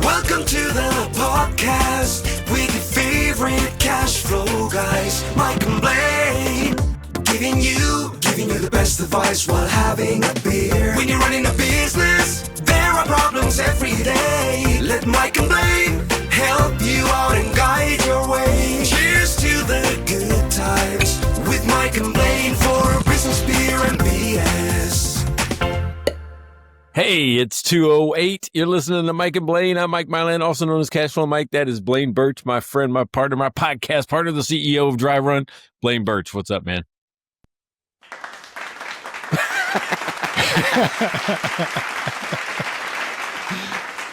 Welcome to the podcast with your favorite cash flow guys, Mike and Blaine. Giving you the best advice while having a beer. When you're running a business, there are problems every day. Let Mike and Blaine help you out and guide your way. Cheers to the good times with Mike and Blaine for business, beer, and BS. Hey, it's 2:08. You're listening to Mike and Blaine. I'm Mike Mylan, also known as Cashflow Mike. That is Blaine Birch, my friend, my partner, my podcast partner, the CEO of Dry Run. Blaine Birch, what's up, man?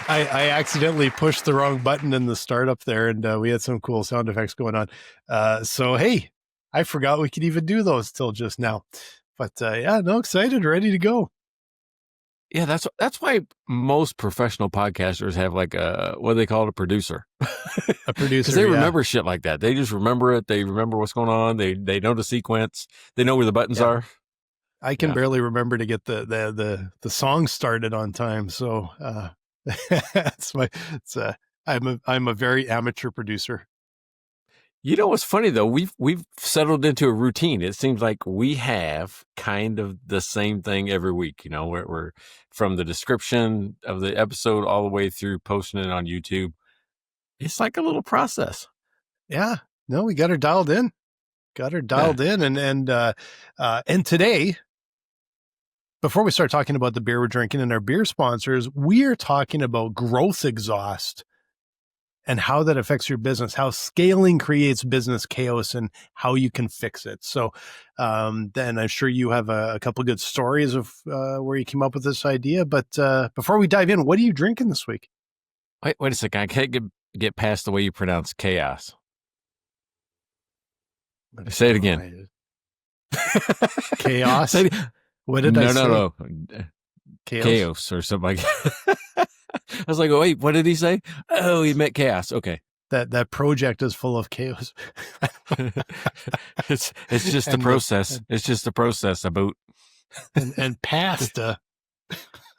I accidentally pushed the wrong button in the startup there, and we had some cool sound effects going on. So, hey, I forgot we could even do those till just now. But excited, ready to go. Yeah, that's why most professional podcasters have like what do they call it, a producer. A producer, because they remember shit like that. They just remember it. They remember what's going on. They know the sequence. They know where the buttons are. I can barely remember to get the song started on time. So I'm a very amateur producer. You know what's funny though? We've settled into a routine. It seems like we have kind of the same thing every week. You know, we're from the description of the episode all the way through posting it on YouTube. It's like a little process. Yeah. No, we got her dialed in. And today, before we start talking about the beer we're drinking and our beer sponsors, we are talking about growth exhaust and how that affects your business, how scaling creates business chaos and how you can fix it. So then I'm sure you have a couple of good stories of where you came up with this idea. But before we dive in, what are you drinking this week? Wait a second. I can't get past the way you pronounce chaos. Say it again. Chaos? What did I say? No. Chaos or something like that. I was like, oh, wait, what did he say? Oh, he meant chaos. Okay. That project is full of chaos. It's just the process. It's just the process about and pasta.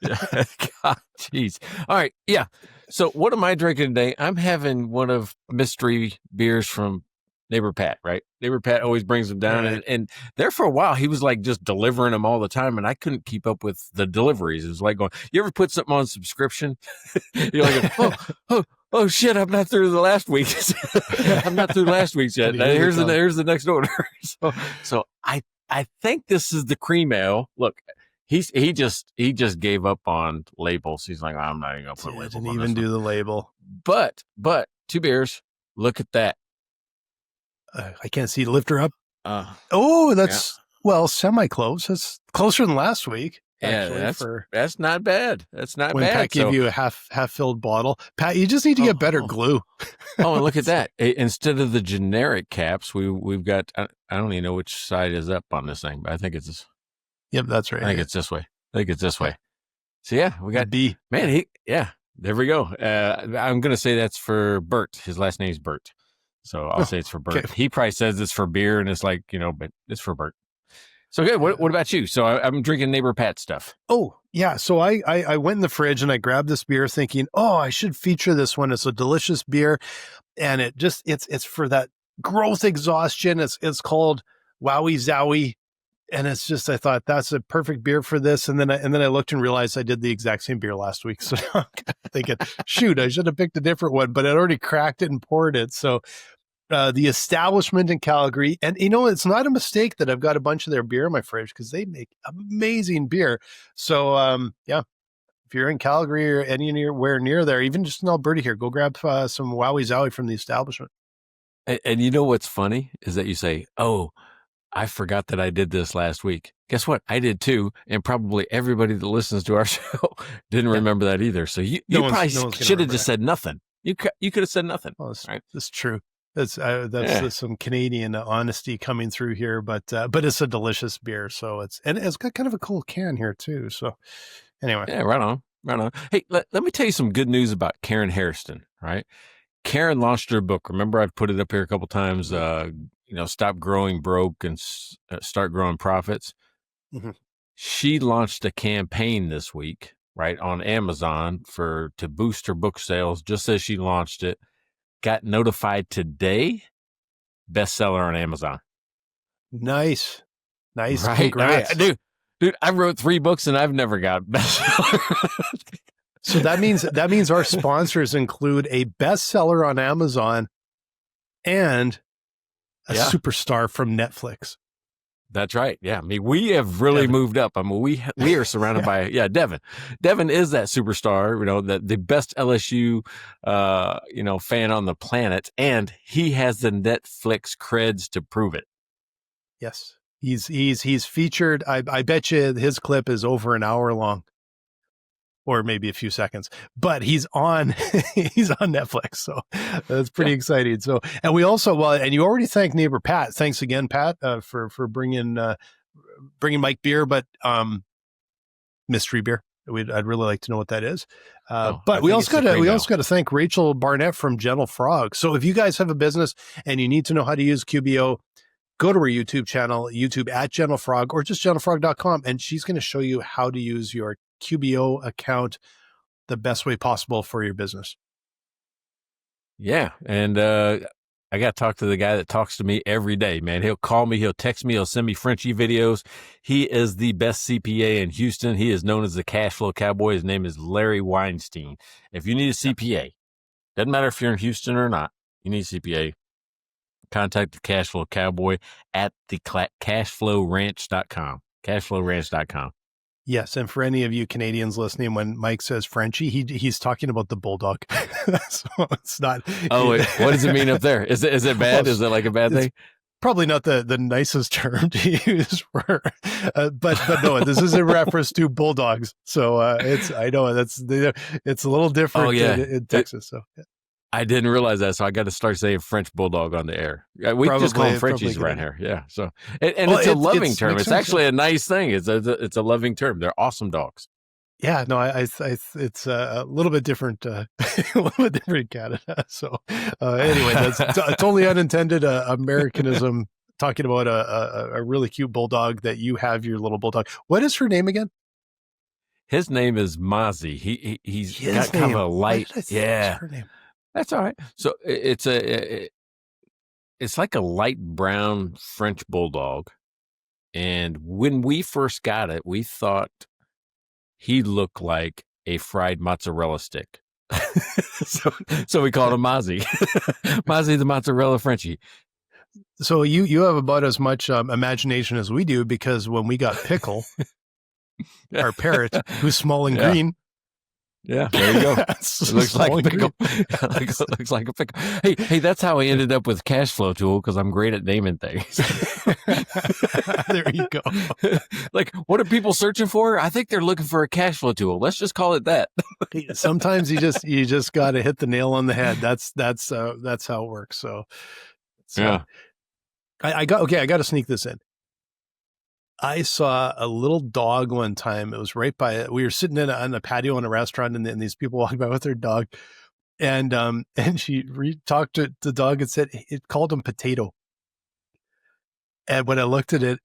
God, jeez. All right. Yeah. So what am I drinking today? I'm having one of mystery beers from Neighbor Pat, right? Neighbor Pat always brings them down. Right. And there for a while, he was like just delivering them all the time. And I couldn't keep up with the deliveries. It was like going, you ever put something on subscription? You're like, oh shit, I'm not through the last week. I'm not through last week's yet. Here's the next order. So I think this is the cream ale. Look, he just gave up on labels. He's like, I'm not even going to put labels on this. Didn't even do the label. But 2 beers. Look at that. I can't see. Lift her up. That's semi-close. That's closer than last week. Yeah, that's not bad. That's not bad. When Pat gave you a half-filled bottle. Pat, you just need to get better glue. Oh, and look at that. Instead of the generic caps, we've got, I don't even know which side is up on this thing, but I think it's this. Yep, that's right. I think it's this way. So yeah, we got B. Man, there we go. I'm going to say that's for Bert. His last name's Bert. So I'll say it's for Bert. Okay. He probably says it's for beer, and it's like, but it's for Bert. So good. What about you? So I'm drinking Neighbor Pat stuff. Oh, yeah. So I went in the fridge and I grabbed this beer thinking, I should feature this one. It's a delicious beer. And it's for that growth exhaustion. It's called Wowie Zowie. And it's just, I thought that's a perfect beer for this. And then I looked and realized I did the exact same beer last week. So I'm thinking, shoot, I should have picked a different one, but I'd already cracked it and poured it. So the Establishment in Calgary, and it's not a mistake that I've got a bunch of their beer in my fridge because they make amazing beer. So if you're in Calgary or anywhere near there, even just in Alberta here, go grab some Wowie Zowie from the Establishment. And you know what's funny is that you say, I forgot that I did this last week. Guess what? I did too. And probably everybody that listens to our show didn't remember that either. So you probably should have just said nothing. You could have said nothing. Oh, that's true. That's some Canadian honesty coming through here, but it's a delicious beer. So it's got kind of a cool can here too. So anyway. Yeah, right on. Hey, let me tell you some good news about Karen Hairston, right? Karen launched her book. Remember, I've put it up here a couple times, Stop Growing Broke and Start Growing Profits. Mm-hmm. She launched a campaign this week right, on Amazon to boost her book sales just as she launched it. Got notified today, bestseller on Amazon. Nice. Right? Congrats. Dude, I wrote 3 books and I've never got bestseller. So that means our sponsors include a bestseller on Amazon and a superstar from Netflix. That's right. Yeah. I mean, we have really moved up. I mean, we are surrounded by, Devin. Devin is that superstar, the best LSU, fan on the planet. And he has the Netflix creds to prove it. Yes. He's featured. I bet you his clip is over an hour long. Or maybe a few seconds, but he's on Netflix. So that's pretty exciting. So, and we also, and you already thanked neighbor Pat. Thanks again, Pat, for bringing Mike beer, but, mystery beer. I'd really like to know what that is. But we also got to thank Rachel Barnett from Gentle Frog. So if you guys have a business and you need to know how to use QBO, go to her YouTube channel, YouTube at Gentle Frog, or just gentlefrog.com. And she's going to show you how to use your QBO account the best way possible for your business. Yeah. And I got to talk to the guy that talks to me every day, man. He'll call me, he'll text me, he'll send me Frenchie videos. He is the best CPA in Houston. He is known as the Cash Flow Cowboy. His name is Larry Weinstein. If you need a CPA, doesn't matter if you're in Houston or not, you need a CPA, contact the Cash Flow Cowboy at the cashflowranch.com. Cashflowranch.com. Yes, and for any of you Canadians listening, when Mike says Frenchie, he's talking about the bulldog. So it's not. Oh, wait, what does it mean up there? Is it bad? Is it like a bad thing? Probably not the nicest term to use for, but no, this is in reference to bulldogs. So it's a little different in Texas. So. Yeah. I didn't realize that, so I got to start saying French bulldog on the air. We just call them Frenchies around here. Yeah. So, and it's a loving term. It's actually a nice thing. It's a loving term. They're awesome dogs. Yeah. No, it's a little bit different, a little bit different in Canada. So, anyway, that's totally unintended Americanism. Talking about a really cute bulldog that you have, your little bulldog. What is her name again? His name is Mozzie. He's got kind of a light. Yeah. Her name? That's all right. So it's like a light brown French bulldog. And when we first got it, we thought he looked like a fried mozzarella stick. so we called him Mozzie. Mozzie the mozzarella Frenchie. So you have about as much imagination as we do, because when we got Pickle, our parrot, who's small and green. Yeah, there you go. It looks like a pickle. Looks like a pickle. Hey, that's how I ended up with Cash Flow Tool, because I'm great at naming things. There you go. Like, what are people searching for? I think they're looking for a cash flow tool. Let's just call it that. Sometimes you just got to hit the nail on the head. That's how it works. So yeah, I got to sneak this in. I saw a little dog one time. It was right by, we were sitting on the patio in a restaurant, and these people walking by with their dog. And she talked to the dog and said, it called him Potato. And when I looked at it,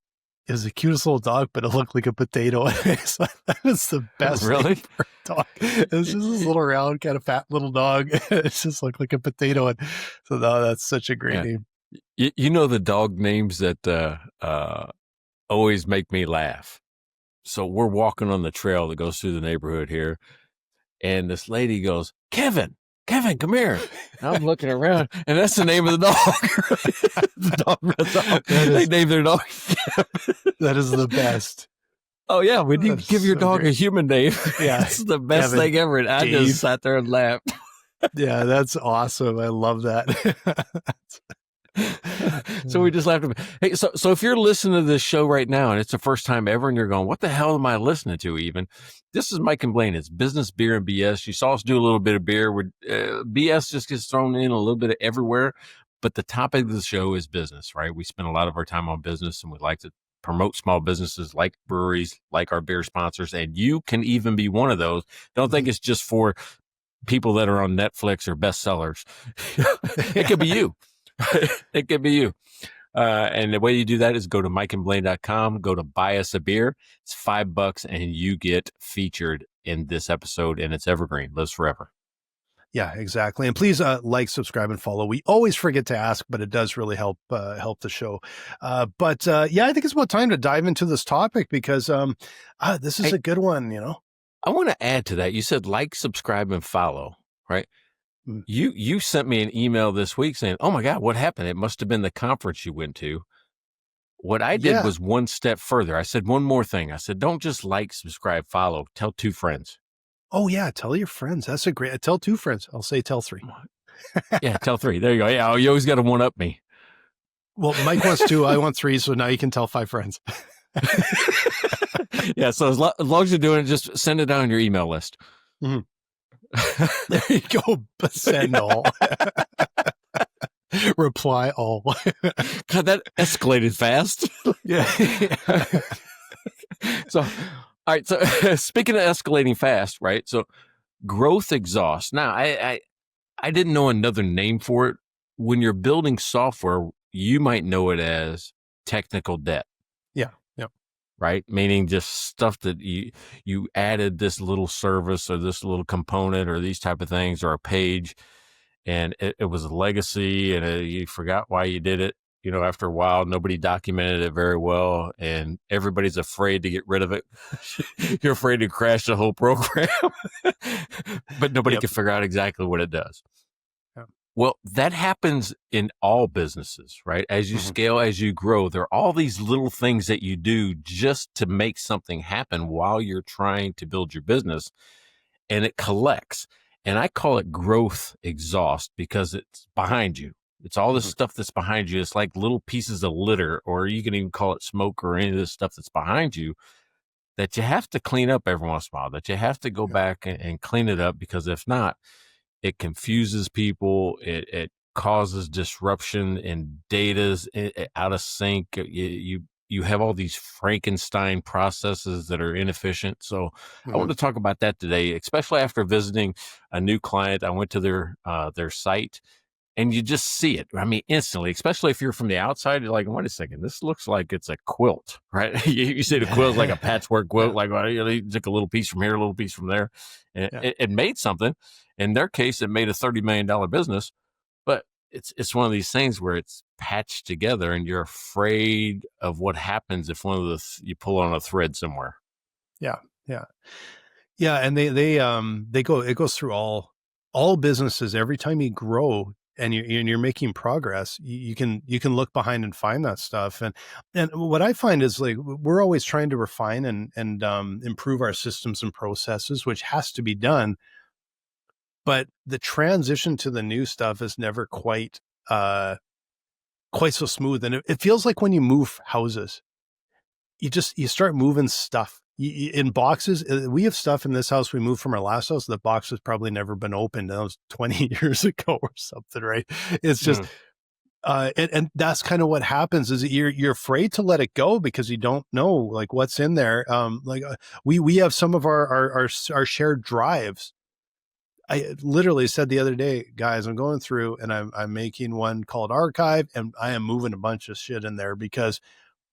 it was the cutest little dog, but it looked like a potato. That was the best really? Thing for a dog. It was just this little round, kind of fat little dog. It just looked like a potato. And so no, that's such a great name. You know the dog names that always make me laugh. So we're walking on the trail that goes through the neighborhood here, and this lady goes, Kevin, come here. And I'm looking around, and that's the name of the dog. The dog runs off. They named their dog Kevin. That is the best. Oh, yeah, we need to give your dog a human name. Yeah. It's the best thing ever. And I just sat there and laughed. Yeah, that's awesome. I love that. So we just laughed. Hey, so if you're listening to this show right now and it's the first time ever and you're going, what the hell am I listening to even? This is Mike and Blaine. It's business, beer, and BS. You saw us do a little bit of beer. BS just gets thrown in a little bit of everywhere. But the topic of the show is business, right? We spend a lot of our time on business, and we like to promote small businesses like breweries, like our beer sponsors. And you can even be one of those. Don't think it's just for people that are on Netflix or bestsellers. It could be you. It could be you. And the way you do that is go to mikeandblaine.com, go to buy us a beer. It's $5 and you get featured in this episode, and it's evergreen, lives forever. Yeah, exactly. And please like, subscribe, and follow. We always forget to ask, but it does really help the show. But yeah, I think it's about time to dive into this topic because this is a good one, you know. I want to add to that. You said like, subscribe, and follow, right? Mm. You sent me an email this week saying, "Oh my God, what happened? It must have been the conference you went to." What I did was one step further. I said one more thing. I said, "Don't just like, subscribe, follow. Tell 2 friends." Oh yeah, tell your friends. That's a great. Tell 2 friends. I'll say tell 3. Yeah, tell 3. There you go. Yeah, you always got to one up me. Well, Mike wants 2. I want 3. So now you can tell 5 friends. Yeah. So as long as you're doing it, just send it down on your email list. Mm-hmm. There you go. Send all. Reply all. God, that escalated fast. Yeah. So, all right. So speaking of escalating fast, right? So growth exhaust. Now, I didn't know another name for it. When you're building software, you might know it as technical debt. Yeah. Right? Meaning just stuff that you added this little service or this little component or these type of things or a page, and it was a legacy and you forgot why you did it. You know, after a while, nobody documented it very well, and everybody's afraid to get rid of it. You're afraid to crash the whole program, but nobody can figure out exactly what it does. Well, that happens in all businesses, right? As you scale, as you grow, there are all these little things that you do just to make something happen while you're trying to build your business, and it collects. And I call it growth exhaust because it's behind you. It's all this stuff that's behind you. It's like little pieces of litter, or you can even call it smoke or any of this stuff that's behind you that you have to clean up every once in a while, that you have to go back and clean it up, because if not, it confuses people. It causes disruption in data's out of sync. You have all these Frankenstein processes that are inefficient. So I want to talk about that today, especially after visiting a new client. I went to their site, and you just see it. I mean, instantly, especially if you're from the outside, you're like, wait a second, this looks like it's a quilt, right? you see the quilt like a patchwork quilt, like, well, you took a little piece from here, a little piece from there. And it made something. In their case, it made a $30 million business, but it's one of these things where it's patched together and you're afraid of what happens if one of you pull on a thread somewhere. Yeah. And it goes through all businesses. Every time you grow and you're making progress, you can look behind and find that stuff. And what I find is, like, we're always trying to refine and improve our systems and processes, which has to be done. But the transition to the new stuff is never quite so smooth. And it feels like when you move houses, you start moving stuff in boxes. We have stuff in this house we moved from our last house. The box has probably never been opened. That was 20 years ago or something, right? It's just, and that's kind of what happens is you're afraid to let it go because you don't know, like, what's in there. We have some of our shared drives. I literally said the other day, guys, I'm going through and I'm making one called Archive, and I am moving a bunch of shit in there because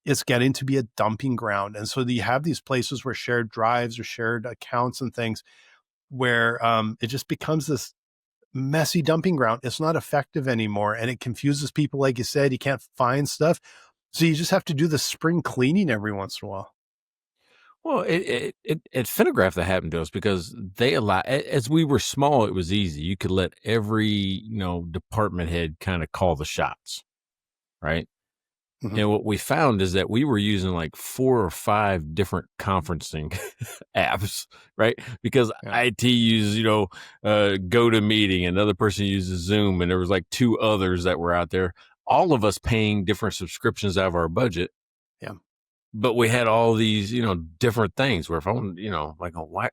it's getting to be a dumping ground. And so you have these places where shared drives or shared accounts and things where it just becomes this messy dumping ground. It's not effective anymore. And it confuses people. Like you said, you can't find stuff. So you just have to do the spring cleaning every once in a while. Well, it Finagraph that happened to us because they allow, as we were small, it was easy. You could let every, department head kind of call the shots, right? And what we found is that we were using like 4 or 5 different conferencing apps, right? Because IT uses, GoToMeeting, another person uses Zoom, and there was like 2 others that were out there, all of us paying different subscriptions out of our budget. Yeah. But we had all these, different things where if I want, like, oh, why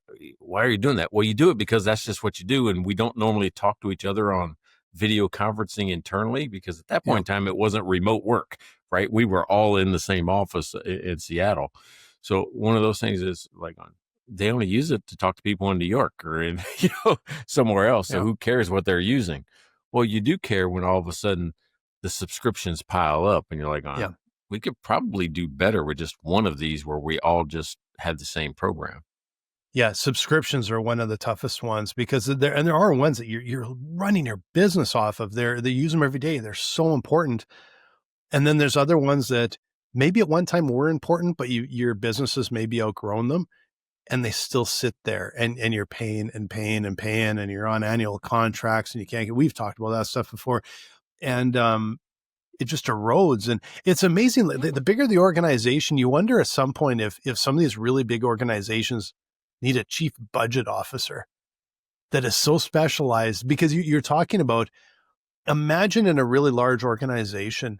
are you doing that? Well, you do it because that's just what you do. And we don't normally talk to each other on video conferencing internally because at that point in time, it wasn't remote work, right? We were all in the same office in Seattle. So one of those things is like, they only use it to talk to people in New York or in, somewhere else. So who cares what they're using? Well, you do care when all of a sudden the subscriptions pile up and you're like, Yeah. we could probably do better with just one of these where we all just had the same program. Yeah, subscriptions are one of the toughest ones because there are ones that you're running your business off of. They use them every day. They're so important. And then there's other ones that maybe at one time were important, but your business has maybe outgrown them and they still sit there and you're paying and paying and paying and you're on annual contracts and you can't get, we've talked about that stuff before. And it just erodes. And it's amazing. The bigger the organization, you wonder at some point if some of these really big organizations need a chief budget officer that is so specialized, because you're talking about, imagine in a really large organization,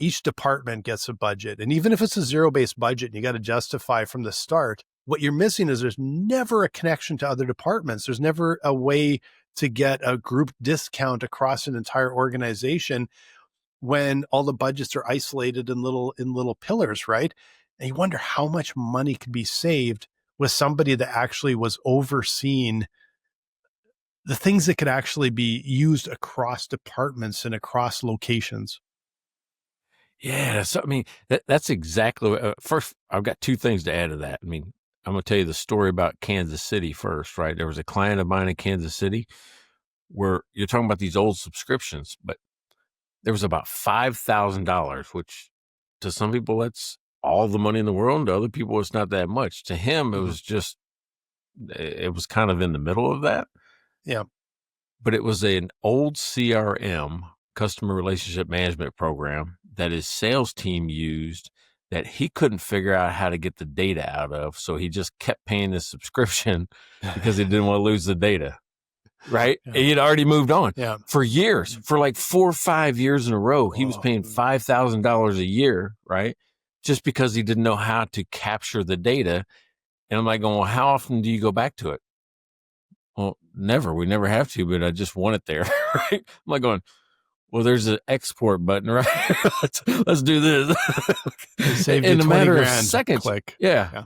each department gets a budget. And even if it's a zero-based budget, you got to justify from the start, what you're missing is there's never a connection to other departments. There's never a way to get a group discount across an entire organization when all the budgets are isolated in little pillars, right? And you wonder how much money could be saved with somebody that actually was overseeing the things that could actually be used across departments and across locations. Yeah. So, I mean, that's exactly first, I've got two things to add to that. I mean, I'm going to tell you the story about Kansas City first, right? There was a client of mine in Kansas City where you're talking about these old subscriptions, but there was about $5,000, which to some people, that's all the money in the world. And to other people, it's not that much. To him, it was just, it was kind of in the middle of that. Yeah. But it was an old CRM, customer relationship management program, that his sales team used that he couldn't figure out how to get the data out of. So he just kept paying the subscription because he didn't want to lose the data. Right. Yeah. And he'd already moved on for years, Mm-hmm. for like 4 or 5 years in a row. He was paying $5,000 a year. Right. Just because he didn't know how to capture the data. And I'm like going, well, how often do you go back to it? Well, never. We never have to, but I just want it there. Right. I'm like going, well, there's an export button, right? let's do this. In a matter of seconds. Click. Yeah.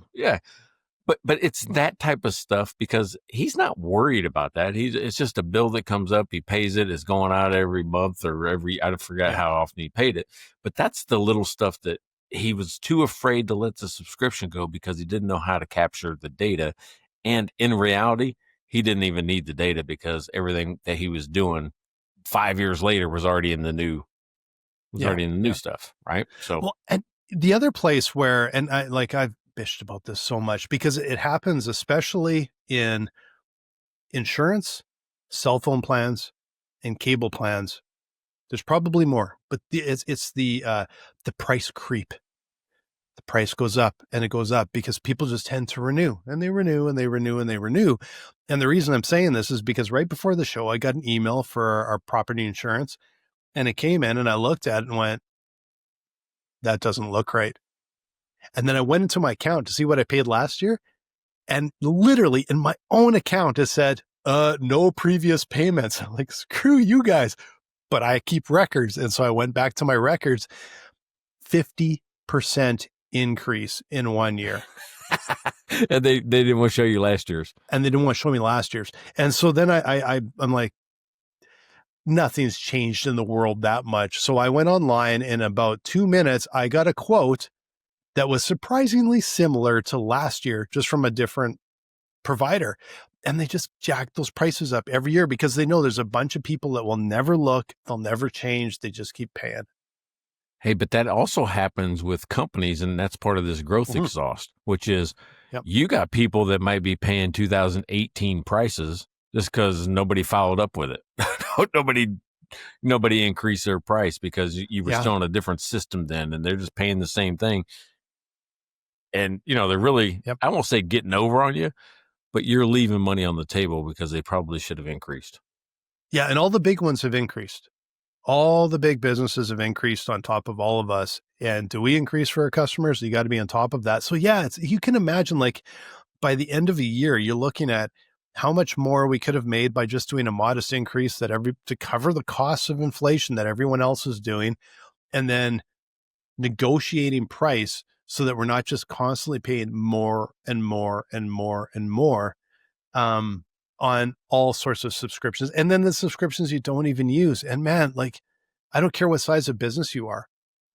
But it's that type of stuff because he's not worried about that. It's just a bill that comes up. He pays it. It's going out every month or I forgot how often he paid it. But that's the little stuff that he was too afraid to let the subscription go because he didn't know how to capture the data. And in reality, he didn't even need the data because everything that he was doing 5 years later was already in the new, stuff. Right. So, well, and the other place where, and I've bitched about this so much because it happens, especially in insurance, cell phone plans, and cable plans. There's probably more, but it's the price creep. The price goes up and it goes up because people just tend to renew and they renew and they renew and they renew. And the reason I'm saying this is because right before the show, I got an email for our property insurance and it came in and I looked at it and went, that doesn't look right. And then I went into my account to see what I paid last year. And literally in my own account, it said, no previous payments. I'm like, screw you guys. But I keep records. And so I went back to my records, 50% increase in 1 year. and they didn't want to show you last year's. And they didn't want to show me last year's. And so then I'm like, nothing's changed in the world that much. So I went online in about 2 minutes. I got a quote that was surprisingly similar to last year, just from a different provider. And they just jack those prices up every year because they know there's a bunch of people that will never look. They'll never change. They just keep paying. Hey, but that also happens with companies, and that's part of this growth exhaust, which is you got people that might be paying 2018 prices just because nobody followed up with it. Nobody increased their price because you were still on a different system then, and they're just paying the same thing. And, they're really, I won't say getting over on you, but you're leaving money on the table because they probably should have increased. Yeah, and all the big ones have increased. All the big businesses have increased on top of all of us. And do we increase for our customers? You got to be on top of that. So you can imagine, like, by the end of the year, you're looking at how much more we could have made by just doing a modest increase to cover the costs of inflation that everyone else is doing, and then negotiating price so that we're not just constantly paying more and more and more and more on all sorts of subscriptions. And then the subscriptions you don't even use. And man, like, I don't care what size of business you are.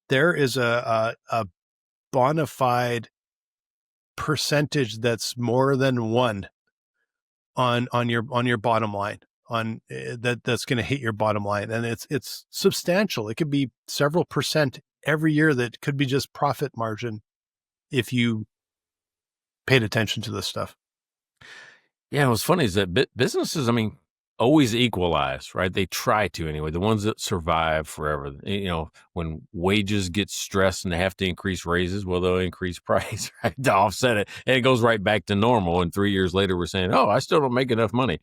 There is a bona fide percentage that's more than one on your bottom line that's going to hit your bottom line. And it's substantial. It could be several percent every year that could be just profit margin if you paid attention to this stuff. Yeah, what's funny is that businesses, I mean, always equalize, right? They try to anyway. The ones that survive forever, when wages get stressed and they have to increase raises, well, they'll increase price, right, to offset it. And it goes right back to normal. And 3 years later, we're saying, oh, I still don't make enough money.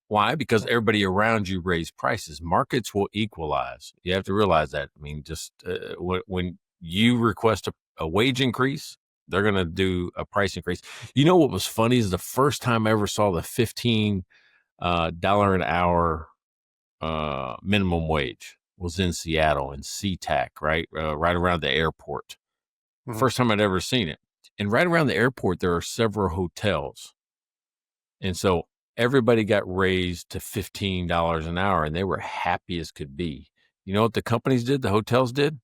Why? Because everybody around you raise prices. Markets will equalize. You have to realize that. I mean, just when you request a wage increase, they're going to do a price increase. You know what was funny is the first time I ever saw the $15 an hour minimum wage was in Seattle in SeaTac, right? Right around the airport. Mm-hmm. First time I'd ever seen it. And right around the airport, there are several hotels. And so everybody got raised to $15 an hour, and they were happy as could be. You know what the companies did? The hotels did?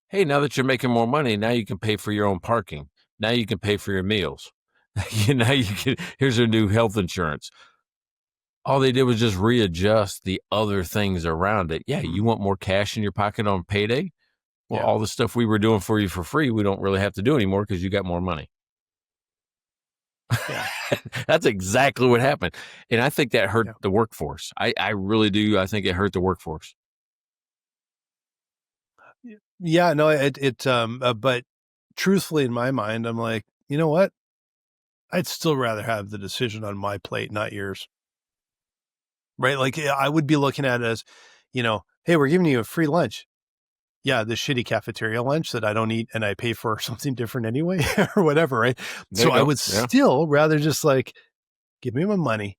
Hey, now that you're making more money, now you can pay for your own parking. Now you can pay for your meals. Here's a new health insurance. All they did was just readjust the other things around it. Yeah, you want more cash in your pocket on payday? Well, all the stuff we were doing for you for free, we don't really have to do anymore because you got more money. Yeah. That's exactly what happened. And I think that hurt the workforce. I really do. I think it hurt the workforce. Yeah, no, but truthfully, in my mind, I'm like, you know what? I'd still rather have the decision on my plate, not yours. Right? Like, I would be looking at it as, hey, we're giving you a free lunch. Yeah, the shitty cafeteria lunch that I don't eat and I pay for something different anyway or whatever, right? So I would still rather just like, give me my money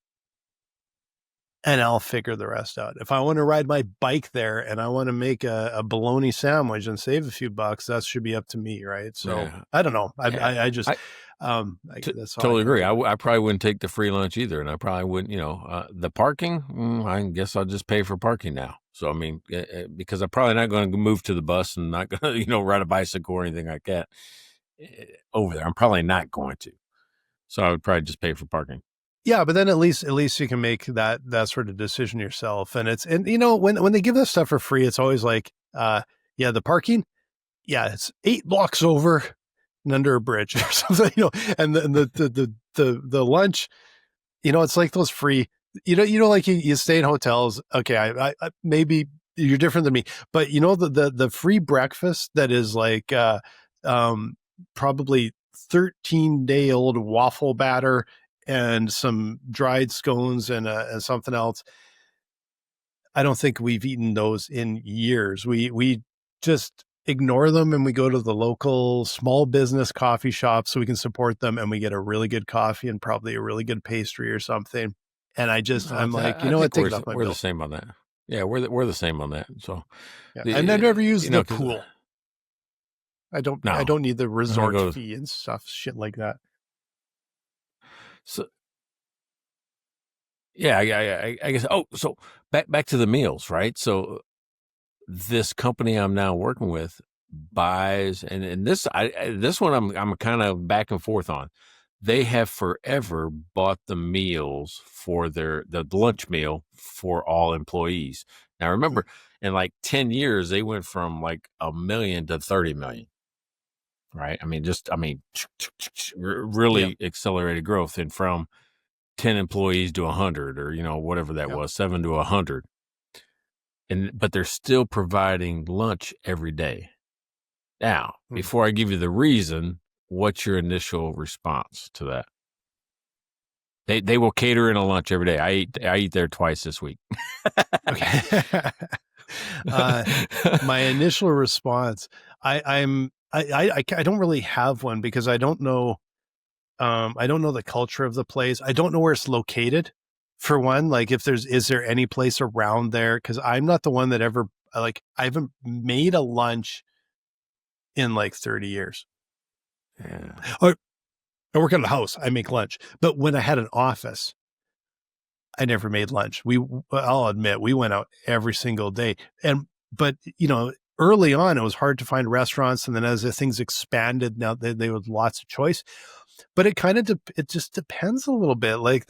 and I'll figure the rest out. If I want to ride my bike there and I want to make a bologna sandwich and save a few bucks, that should be up to me, right? So I don't know. I just that's totally agree. I probably wouldn't take the free lunch either, and I probably wouldn't. The parking. I guess I'll just pay for parking now. So I mean, because I'm probably not going to move to the bus and not going to ride a bicycle or anything like that over there. I'm probably not going to. So I would probably just pay for parking. Yeah, but then at least you can make that sort of decision yourself. And when they give this stuff for free, it's always like, the parking, it's 8 blocks over and under a bridge or something, and the lunch, it's like those free, like you stay in hotels. Okay, I maybe you're different than me, but the free breakfast that is like probably 13-day-old waffle batter and some dried scones and something else. I don't think we've eaten those in years. We just ignore them and we go to the local small business coffee shop so we can support them and we get a really good coffee and probably a really good pastry or something. And I'm like, what? Take it off my bill. We're the same on that. Yeah, we're the same on that. So, and I've never used the pool. I don't need the resort fee and stuff, shit like that. So, I guess. Oh, so back to the meals, right? So this company I'm now working with buys, and this one I'm kind of back and forth on. They have forever bought the meals for the lunch meal for all employees. Now remember, in like 10 years, they went from like 1 million to 30 million. Right? Really accelerated growth, and from 10 employees to 100, or whatever that was, 7 to 100. But they're still providing lunch every day. Now, before I give you the reason, what's your initial response to that? They will cater in a lunch every day. I eat there twice this week. Okay. My initial response, I don't really have one because I don't know the culture of the place. I don't know where it's located, for one. Like, is there any place around there? Because I'm not the one that ever, I haven't made a lunch in like 30 years. Yeah. I work at a house. I make lunch. But when I had an office, I never made lunch. I'll admit, we went out every single day. And but early on it was hard to find restaurants, and then as the things expanded, now they have lots of choice. But it kind of it just depends a little bit. Like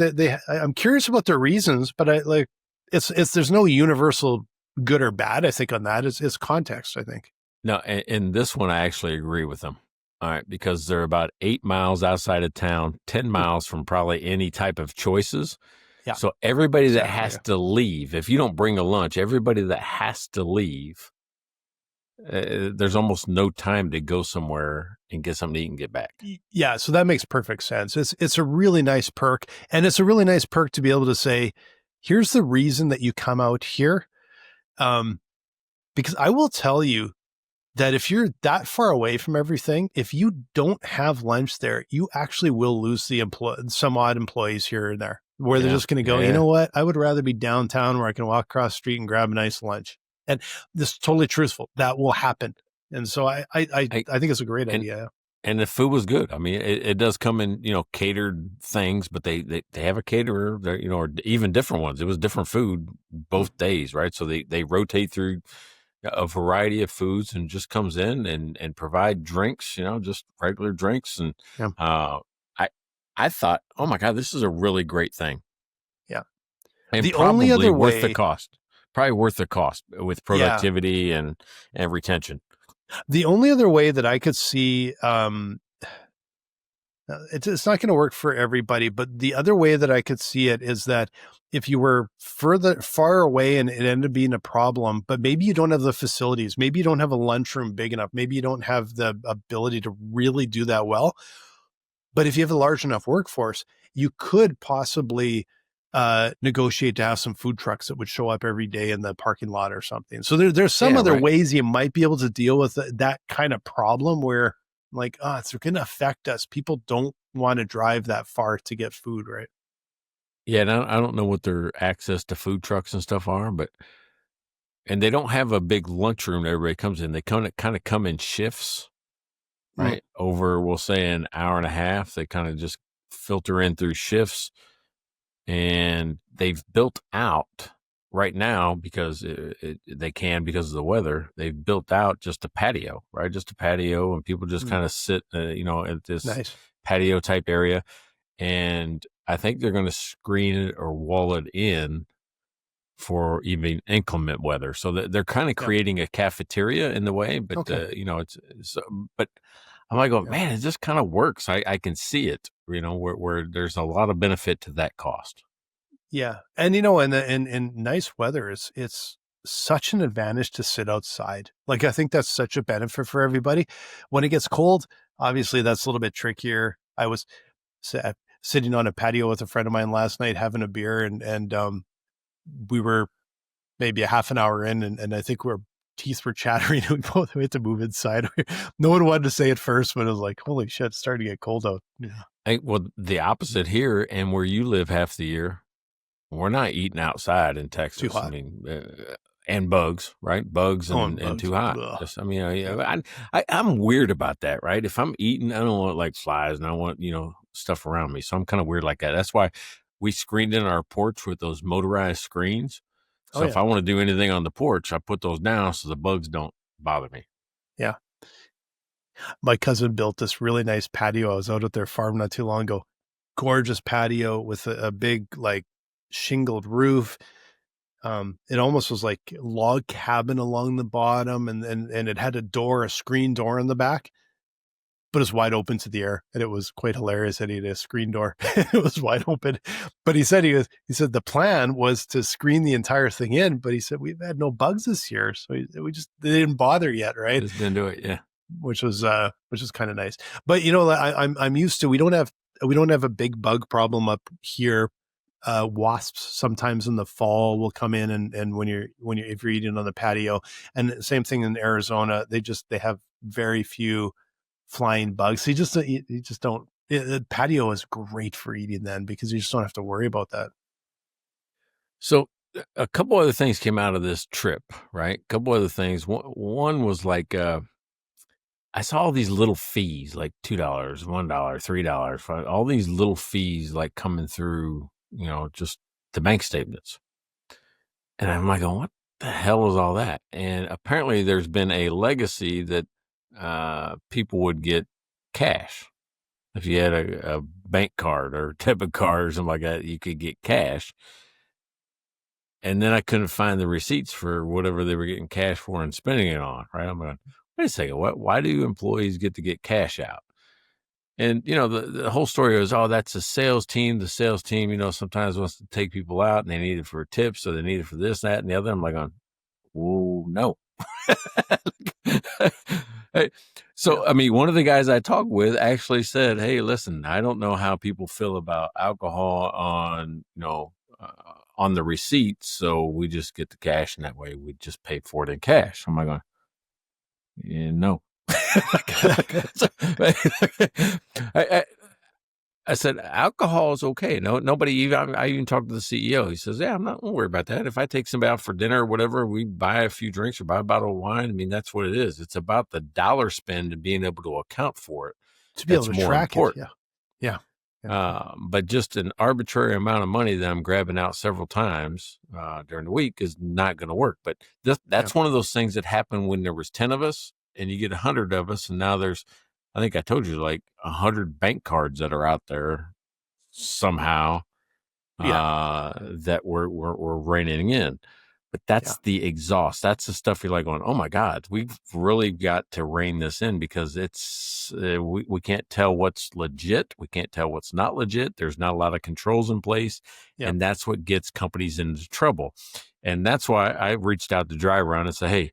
I'm curious about their reasons, but I like it's there's no universal good or bad. I think on that it's context. I think. No, in this one, I actually agree with them. All right, because they're about 8 miles outside of town, 10 miles from probably any type of choices. Yeah. So everybody that has to leave, if you don't bring a lunch, everybody that has to leave, there's almost no time to go somewhere and get something to eat and get back. Yeah, so that makes perfect sense. It's a really nice perk, and it's a really nice perk to be able to say, here's the reason that you come out here. Because I will tell you that if you're that far away from everything, if you don't have lunch there, you actually will lose some odd employees here and there, where they're just going to go, you know what? I would rather be downtown where I can walk across the street and grab a nice lunch. And this is totally truthful. That will happen. And so I think it's a great idea. And the food was good. I mean, it does come in, catered things, but they have a caterer, or even different ones. It was different food both days, right? So they rotate through a variety of foods and just comes in and provide drinks, just regular drinks. And I thought, oh my God, this is a really great thing. Yeah. And the probably only other worth way, the cost. Probably worth the cost with productivity and retention. The only other way that I could see, it's not going to work for everybody, but the other way that I could see it is that if you were far away and it ended up being a problem, but maybe you don't have the facilities, maybe you don't have a lunchroom big enough, maybe you don't have the ability to really do that well. But if you have a large enough workforce, you could possibly negotiate to have some food trucks that would show up every day in the parking lot or something. So there's some other ways you might be able to deal with that kind of problem where like, it's going to affect us. People don't want to drive that far to get food, right? Yeah, and I don't know what their access to food trucks and stuff are, and they don't have a big lunchroom that everybody comes in. They kind of come in shifts, right? Over, we'll say an hour and a half. They kind of just filter in through shifts, and they've built out right now because they can because of the weather. They've built out just a patio, right? Just a patio, and people just kind of sit, at this patio type area. And I think they're going to screen it or wall it in for even inclement weather. So they're kind of creating a cafeteria in the way, but but I'm like, man, it just kind of works. I can see it, where there's a lot of benefit to that cost. Yeah. And, in nice weather, it's such an advantage to sit outside. Like, I think that's such a benefit for everybody. When it gets cold, obviously that's a little bit trickier. I was sitting on a patio with a friend of mine last night, having a beer, and we were maybe a half an hour in, and I think our teeth were chattering. We had to move inside. No one wanted to say it first, but it was like, holy shit, it's starting to get cold out. Yeah. Well, the opposite here, and where you live half the year, we're not eating outside in Texas. Too hot. I mean, and bugs, right? Bugs and too hot. Just, I'm weird about that, right? If I'm eating, I don't want like flies, and I want stuff around me. So I'm kind of weird like that. That's why we screened in our porch with those motorized screens. So if I want to do anything on the porch, I put those down so the bugs don't bother me. Yeah. My cousin built this really nice patio. I was out at their farm not too long ago. Gorgeous patio with a big like shingled roof. It almost was like a log cabin along the bottom, and it had a screen door in the back, but it's wide open to the air. And it was quite hilarious that he had a screen door. It was wide open. But he said the plan was to screen the entire thing in, but he said we've had no bugs this year. So they didn't bother yet, right? Just didn't do it, yeah. Which was kind of nice. But I'm used to we don't have a big bug problem up here. Wasps sometimes in the fall will come in and if you're eating on the patio, and same thing in Arizona, they have very few flying bugs. So the patio is great for eating then because you just don't have to worry about that. So a couple other things came out of this trip, right? A couple other things. One was like, I saw all these little fees, like $2, $1, $3, all these little fees like coming through, just the bank statements. And I'm like, what the hell is all that? And apparently there's been a legacy that people would get cash. If you had a bank card or debit card or something like that, you could get cash. And then I couldn't find the receipts for whatever they were getting cash for and spending it on, right? I'm going, wait a second, why do employees get to get cash out? And, the whole story was, that's a sales team. The sales team, sometimes wants to take people out and they need it for tips, so they need it for this, that, and the other. I'm like, oh, no. Hey, so, I mean, one of the guys I talked with actually said, hey, listen, I don't know how people feel about alcohol on the receipt. So we just get the cash, and that way we just pay for it in cash. I'm like, going, yeah, no. I said, alcohol is okay. No, nobody even, I even talked to the CEO. He says, yeah, I'm not worried about that. If I take somebody out for dinner or whatever, we buy a few drinks or buy a bottle of wine. I mean, that's what it is. It's about the dollar spend and being able to account for it. To be able to track it. Yeah. But just an arbitrary amount of money that I'm grabbing out several times during the week is not going to work. But that's one of those things that happened when there was 10 of us and you get 100 of us. And now there's, I think I told you, like 100 bank cards that are out there somehow that we're reining in. But that's the exhaust. That's the stuff you're like going, oh my God, we've really got to rein this in, because it's we can't tell what's legit. We can't tell what's not legit. There's not a lot of controls in place. And that's what gets companies into trouble. And that's why I reached out to Dry Run and said, hey,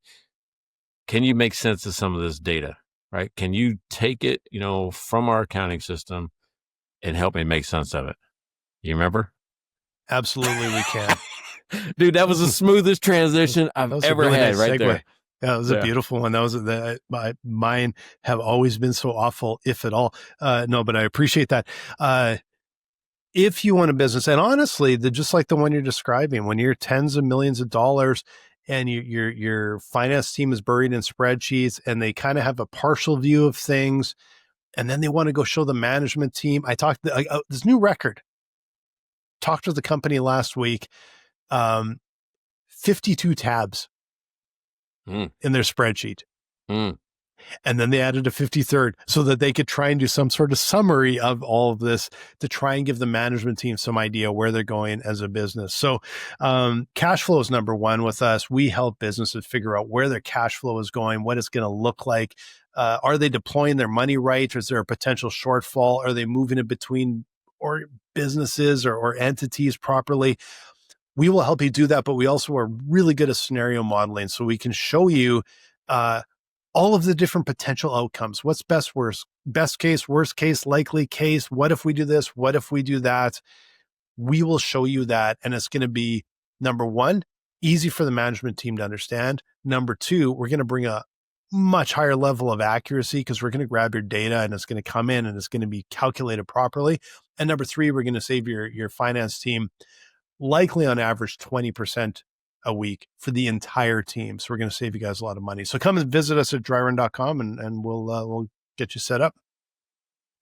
can you make sense of some of this data? Right? Can you take it, from our accounting system and help me make sense of it? You remember? Absolutely, we can. Dude, that was the smoothest transition I've ever really had, nice right segue. there. Yeah, it was a beautiful one. That was mine have always been so awful, if at all. No, but I appreciate that. If you want a business, and honestly, just like the one you're describing, when you're tens of millions of dollars and your finance team is buried in spreadsheets and they kind of have a partial view of things, and then they want to go show the management team. I talked this new record. Talked to the company last week. 52 tabs in their spreadsheet. And then they added a 53rd so that they could try and do some sort of summary of all of this to try and give the management team some idea where they're going as a business. So cash flow is number one with us. We help businesses figure out where their cash flow is going, what it's going to look like. Are they deploying their money right? Or is there a potential shortfall? Are they moving it between or businesses or entities properly? We will help you do that, but we also are really good at scenario modeling. So we can show you all of the different potential outcomes. What's best case, worst case, likely case. What if we do this? What if we do that? We will show you that. And it's going to be, number one, easy for the management team to understand. Number two, we're going to bring a much higher level of accuracy because we're going to grab your data and it's going to come in and it's going to be calculated properly. And number three, we're going to save your finance team likely on average 20% a week for the entire team. So we're going to save you guys a lot of money. So come and visit us at dryrun.com and we'll get you set up.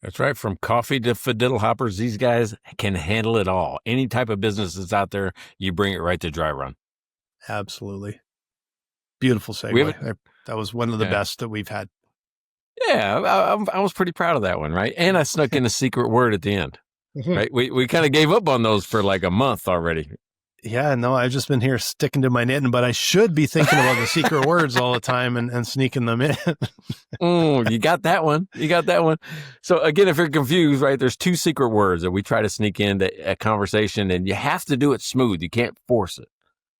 That's right. From coffee to fiddle hoppers, these guys can handle it all. Any type of business that's out there, you bring it right to Dry Run. Absolutely. Beautiful segue. That was one of the best that we've had. Yeah, I was pretty proud of that one, right? And I snuck in a secret word at the end, right? We kind of gave up on those for like a month already. Yeah, no, I've just been here sticking to my knitting, but I should be thinking about the secret words all the time and sneaking them in. You got that one. You got that one. So again, if you're confused, right, there's two secret words that we try to sneak into a conversation, and you have to do it smooth. You can't force it,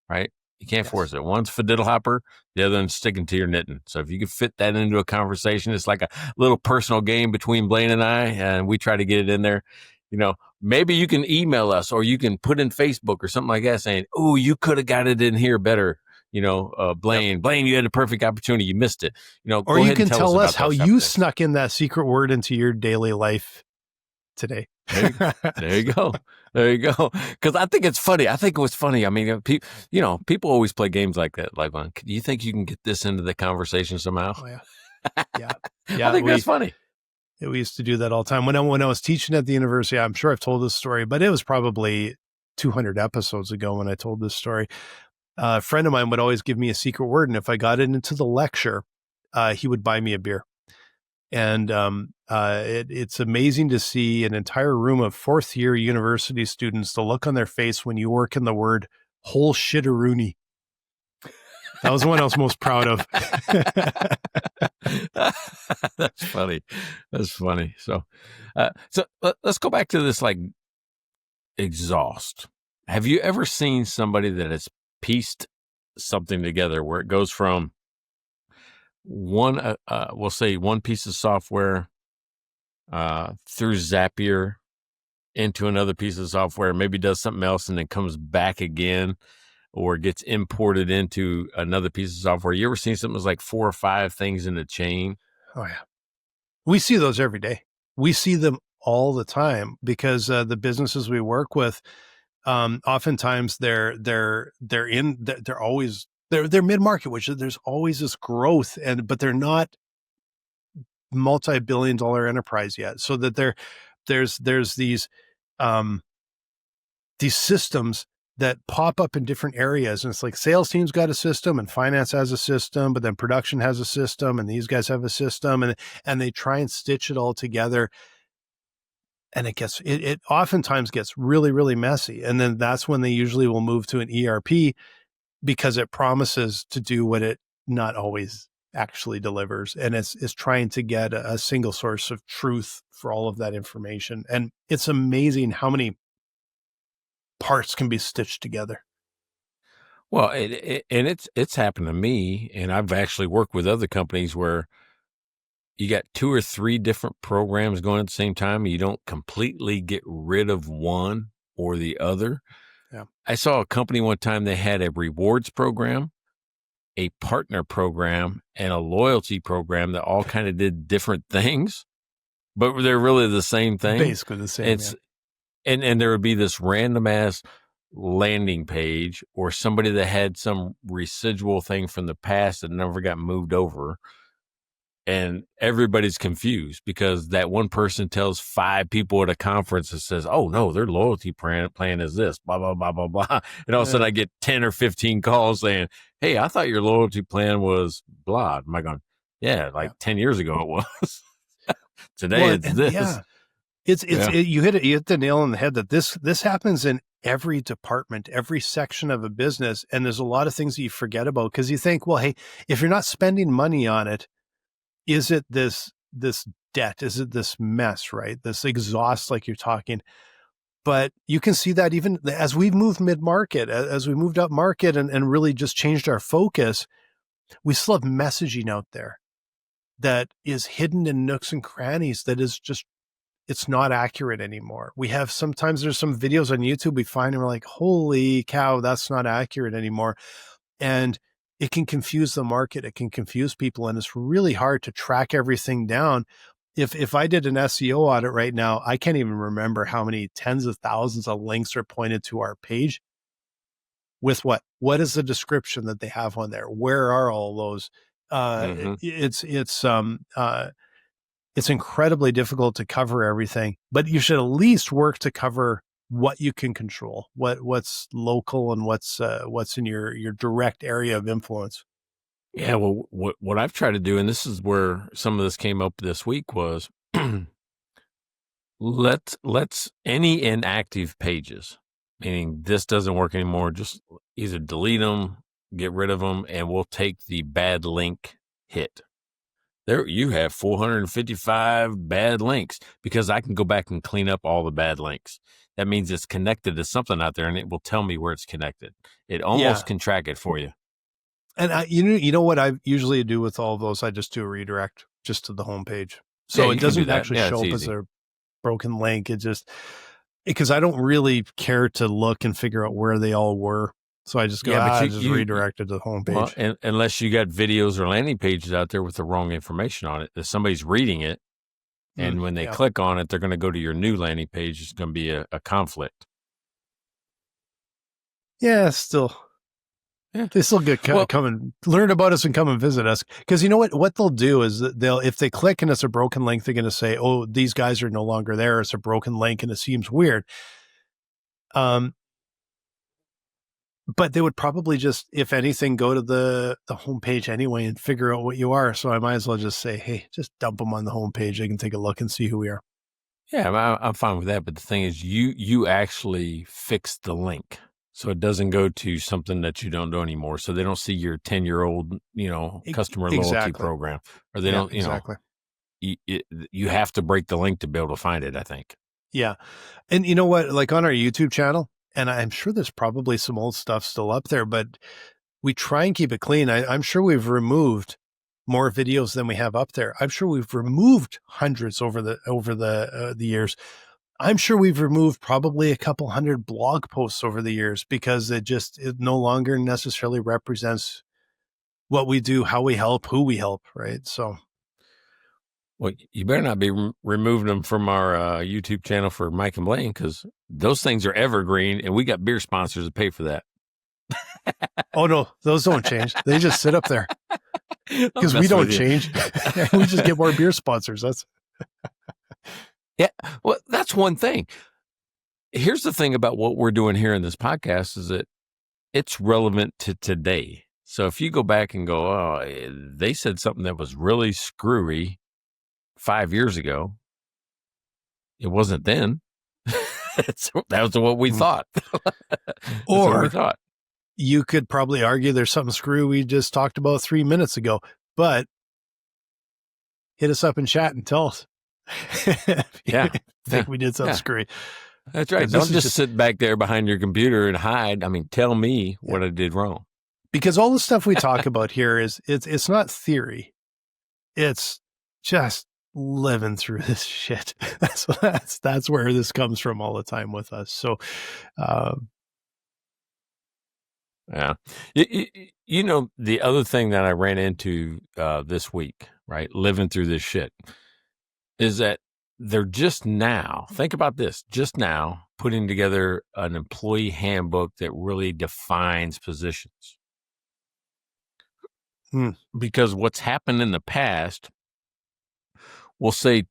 right? You can't force it. One's fiddle hopper, the other one's sticking to your knitting. So if you can fit that into a conversation, it's like a little personal game between Blaine and I, and we try to get it in there. Maybe you can email us or you can put in Facebook or something like that saying, oh, you could have got it in here better. Blaine, you had a perfect opportunity. You missed it. Or you can tell us how you snuck in that secret word into your daily life today. There you go. There you go. Because I think it's funny. I think it was funny. I mean, people always play games like that. Like, do you think you can get this into the conversation somehow? Oh, yeah. Yeah. I think that's funny. We used to do that all the time. When I was teaching at the university, I'm sure I've told this story, but it was probably 200 episodes ago when I told this story. a friend of mine would always give me a secret word. And if I got it into the lecture, he would buy me a beer. And it's amazing to see an entire room of fourth year university students, the look on their face when you work in the word whole shitteroony. That was the one I was most proud of. That's funny. That's funny. So let's go back to this like exhaust. Have you ever seen somebody that has pieced something together where it goes from one, we'll say one piece of software through Zapier into another piece of software, maybe does something else and then comes back again, or gets imported into another piece of software? You ever seen something that's like 4 or 5 things in a chain? Oh yeah. We see those every day. We see them all the time because the businesses we work with, oftentimes they're mid-market, which there's always this growth, but they're not multi-billion-dollar enterprise yet. So that there's these systems that pop up in different areas. And it's like sales team's got a system and finance has a system, but then production has a system and these guys have a system, and they try and stitch it all together. And it oftentimes gets really, really messy. And then that's when they usually will move to an ERP because it promises to do what it not always actually delivers. And it's trying to get a single source of truth for all of that information. And it's amazing how many parts can be stitched together. Well, it's happened to me, and I've actually worked with other companies where you got 2 or 3 different programs going at the same time. And you don't completely get rid of one or the other. Yeah. I saw a company one time, they had a rewards program, a partner program, and a loyalty program that all kind of did different things, but they're really the same thing. Basically the same. And there would be this random ass landing page or somebody that had some residual thing from the past that never got moved over. And everybody's confused because that one person tells 5 people at a conference and says, oh no, their loyalty plan is this, blah, blah, blah, blah, blah. And all of a sudden I get 10 or 15 calls saying, hey, I thought your loyalty plan was blah. Am I going, yeah, 10 years ago it was. Today it's this. Yeah. You hit the nail on the head that this happens in every department, every section of a business. And there's a lot of things that you forget about because you think, well, hey, if you're not spending money on it, is it this debt? Is it this mess, right? This exhaust, like you're talking. But you can see that even as we've moved mid-market, as we moved up market and really just changed our focus, we still have messaging out there that is hidden in nooks and crannies that is just, it's not accurate anymore. Sometimes there's some videos on YouTube we find and we're like, holy cow, that's not accurate anymore. And it can confuse the market. It can confuse people. And it's really hard to track everything down. If I did an SEO audit right now, I can't even remember how many tens of thousands of links are pointed to our page with what is the description that they have on there? Where are all those? It's incredibly difficult to cover everything, but you should at least work to cover what you can control, what's local and what's in your direct area of influence. Yeah. Well, what I've tried to do, and this is where some of this came up this week, was let's any inactive pages, meaning this doesn't work anymore, just either delete them, get rid of them, and we'll take the bad link hit. There you have 455 bad links because I can go back and clean up all the bad links. That means it's connected to something out there and it will tell me where it's connected. It almost can track it for you. And you know what I usually do with all of those? I just do a redirect just to the homepage. So it doesn't actually show up as a broken link. It just, because I don't really care to look and figure out where they all were. So I just go, just redirected to the homepage. Well, unless you got videos or landing pages out there with the wrong information on it, that somebody's reading it, and when they click on it, they're going to go to your new landing page. It's going to be a conflict. Yeah, still. Yeah. They still come and learn about us and come and visit us. Because you know what they'll do is that if they click and it's a broken link, they're going to say, oh, these guys are no longer there. It's a broken link and it seems weird. But they would probably just, if anything, go to the homepage anyway and figure out what you are. So I might as well just say, hey, just dump them on the homepage. They can take a look and see who we are. Yeah, I'm fine with that. But the thing is, you actually fix the link, so it doesn't go to something that you don't do anymore. So they don't see your 10-year-old, customer loyalty Exactly. program, or they don't, exactly. You have to break the link to be able to find it, I think. Yeah. And you know what? Like on our YouTube channel, and I'm sure there's probably some old stuff still up there, but we try and keep it clean. I'm sure we've removed more videos than we have up there. I'm sure we've removed hundreds over the years. I'm sure we've removed probably a couple hundred blog posts over the years because it no longer necessarily represents what we do, how we help, who we help, right? So, Well, you better not be removing them from our YouTube channel for Mike and Blaine, because those things are evergreen, and we got beer sponsors to pay for that. oh no, those don't change. They just sit up there because we don't change. We just get more beer sponsors. Yeah. Well, that's one thing. Here's the thing about what we're doing here in this podcast is that it's relevant to today. So if you go back and go, oh, they said something that was really screwy 5 years ago, it wasn't then. That was what we thought. Or what we thought. You could probably argue there's something screwy we just talked about 3 minutes ago, but hit us up in chat and tell us. Think we did something screwy. That's right. Don't just sit back there behind your computer and hide. I mean, tell me what I did wrong. Because all the stuff we talk about here it's not theory. It's just living through this shit. That's where this comes from all the time with us. So, yeah. The other thing that I ran into this week, right, living through this shit, is that they're just now, think about this, just now putting together an employee handbook that really defines positions. Because what's happened in the past, we'll say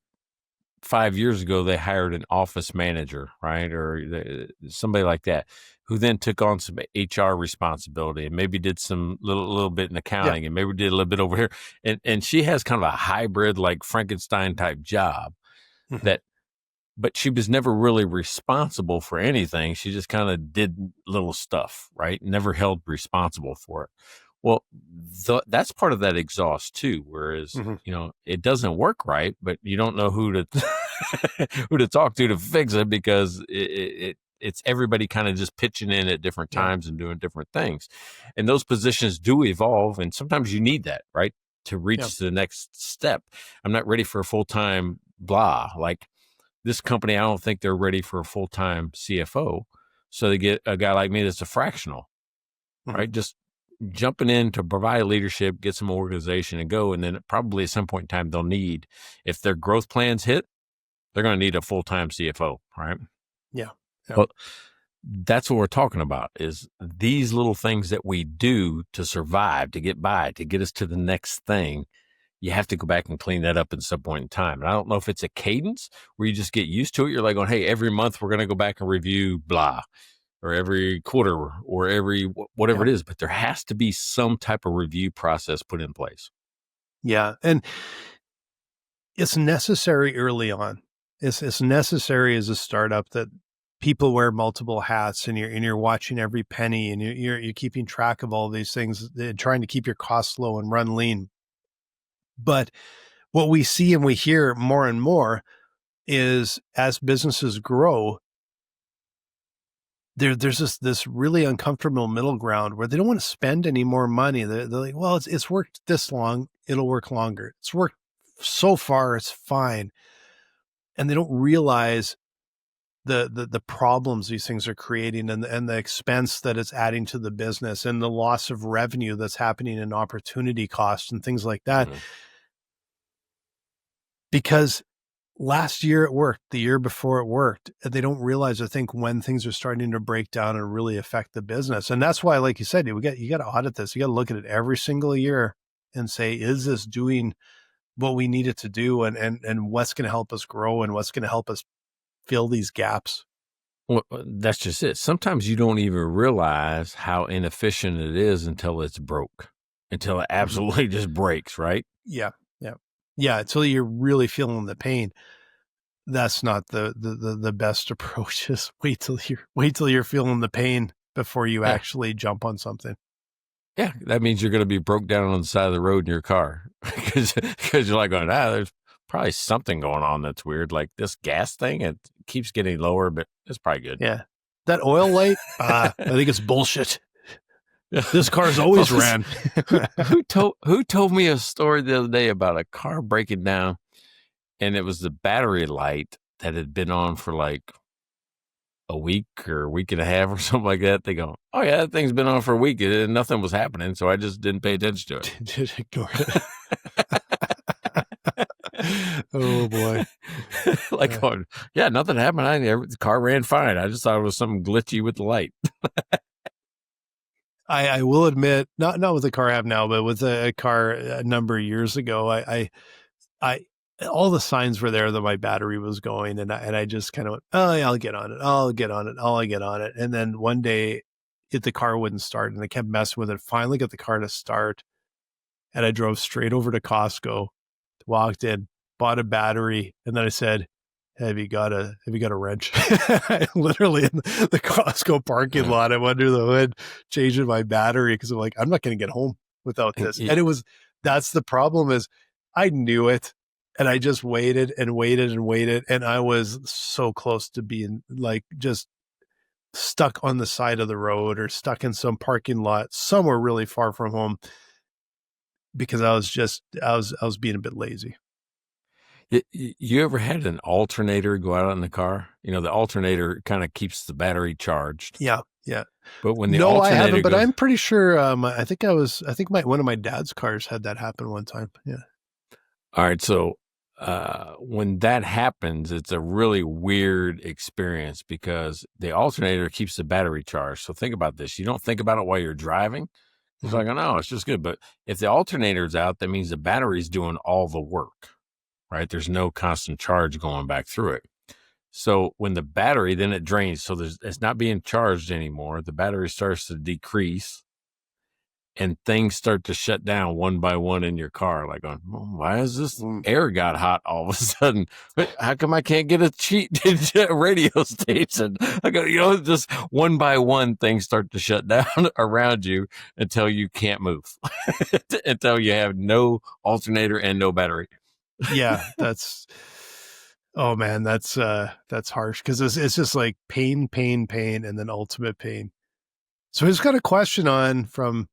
5 years ago, they hired an office manager, right? Or somebody like that, who then took on some HR responsibility and maybe did some little bit in accounting and maybe did a little bit over here. And she has kind of a hybrid, like Frankenstein type job but she was never really responsible for anything. She just kind of did little stuff, right? Never held responsible for it. Well, that's part of that exhaust too, whereas, it doesn't work right, but you don't know who to who to talk to fix it because it's everybody kind of just pitching in at different times and doing different things. And those positions do evolve, and sometimes you need that, right, to reach the next step. I'm not ready for a full-time blah. Like this company, I don't think they're ready for a full-time CFO. So they get a guy like me that's a fractional, right? Just jumping in to provide leadership, get some organization and go. And then probably at some point in time, they'll need, if their growth plans hit, they're going to need a full-time CFO, right? Yeah. Well, that's what we're talking about is these little things that we do to survive, to get by, to get us to the next thing. You have to go back and clean that up at some point in time. And I don't know if it's a cadence where you just get used to it. You're like, going, hey, every month we're going to go back and review blah, or every quarter or every whatever it is. But there has to be some type of review process put in place. Yeah. And it's necessary early on. It's necessary as a startup that people wear multiple hats and you're watching every penny and you're keeping track of all these things, trying to keep your costs low and run lean. But what we see and we hear more and more is as businesses grow, there's this really uncomfortable middle ground where they don't want to spend any more money. They're like, well, it's worked this long, it'll work longer. It's worked so far, it's fine. And they don't realize the problems these things are creating and the expense that it's adding to the business and the loss of revenue that's happening in opportunity costs and things like that. Because last year it worked, the year before it worked. They don't realize, I think, when things are starting to break down and really affect the business. And that's why, like you said, you got to audit this. You got to look at it every single year and say, is this doing what we need it to do? And what's going to help us grow and what's going to help us fill these gaps? Well, that's just it. Sometimes you don't even realize how inefficient it is until it's broke, until it absolutely just breaks, right? Yeah. Yeah. Yeah. Until you're really feeling the pain. That's not the best approach. Is wait till you're feeling the pain before you Yeah. actually jump on something. Yeah. That means you're going to be broke down on the side of the road in your car because you're like going, there's probably something going on that's weird. Like this gas thing, it keeps getting lower, but it's probably good. Yeah. That oil light, I think it's bullshit. This car's always ran. who told me a story the other day about a car breaking down, and it was the battery light that had been on for like a week or a week and a half or something like that. They go, oh yeah, that thing's been on for a week and nothing was happening, so I just didn't pay attention to it. Did ignore it. Oh boy. Like, yeah, nothing happened. The car ran fine. I just thought it was something glitchy with the light. I will admit, not with the car I have now, but with a car a number of years ago, I all the signs were there that my battery was going, and I just kind of went, oh yeah, I'll get on it. And then one day the car wouldn't start, and I kept messing with it. Finally got the car to start, and I drove straight over to Costco, walked in, bought a battery, and then I said, have you got a wrench? I literally in the Costco parking lot, I went under the hood, changing my battery because I'm like, I'm not going to get home without this. And that's the problem is I knew it, and I just waited and waited and waited. And I was so close to being like just stuck on the side of the road or stuck in some parking lot somewhere really far from home because I was being a bit lazy. You ever had an alternator go out in the car? You know, the alternator kind of keeps the battery charged. Yeah. Yeah. But when the no, alternator I haven't, but goes, I'm pretty sure. I think one of my dad's cars had that happen one time. Yeah. all right. So, when that happens, it's a really weird experience because the alternator keeps the battery charged. So think about this. You don't think about it while you're driving. It's like, oh no, it's just good. But if the alternator's out, that means the battery's doing all the work. Right? There's no constant charge going back through it. So when the battery, then it drains. So it's not being charged anymore. The battery starts to decrease and things start to shut down one by one in your car. Like, why is this air got hot all of a sudden? How come I can't get a cheat radio station? I go, just one by one, things start to shut down around you until you can't move, until you have no alternator and no battery. Yeah, oh man, that's harsh because it's just like pain, and then ultimate pain. So he's got a question from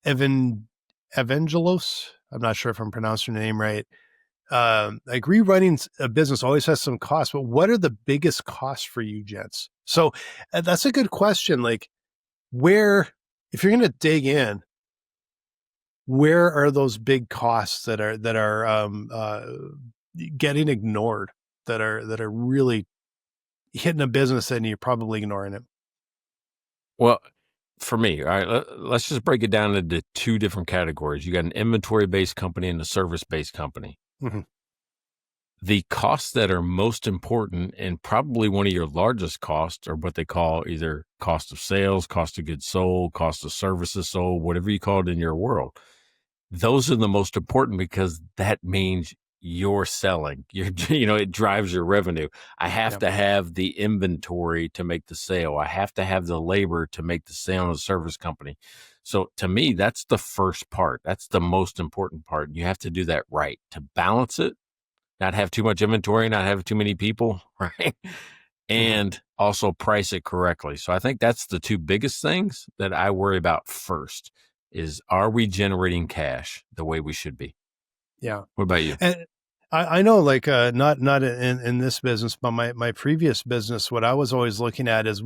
Evangelos. I'm not sure if I'm pronouncing your name right. I agree running a business always has some costs, but what are the biggest costs for you, gents? So that's a good question. Like if you're going to dig in, where are those big costs that are getting ignored, that are really hitting a business and you're probably ignoring it? Well, for me, all right, let's just break it down into two different categories. You got an inventory-based company and a service-based company. Mm-hmm. The costs that are most important and probably one of your largest costs are what they call either cost of sales, cost of goods sold, cost of services sold, whatever you call it in your world. Those are the most important because that means you're selling. It drives your revenue. I have to have the inventory to make the sale. I have to have the labor to make the sale in a service company. So to me, that's the first part. That's the most important part. You have to do that right to balance it, not have too much inventory, not have too many people, right? And also price it correctly. So I think that's the two biggest things that I worry about first. Is, are we generating cash the way we should be? Yeah. What about you? And I know, like, not in this business, but my previous business, what I was always looking at is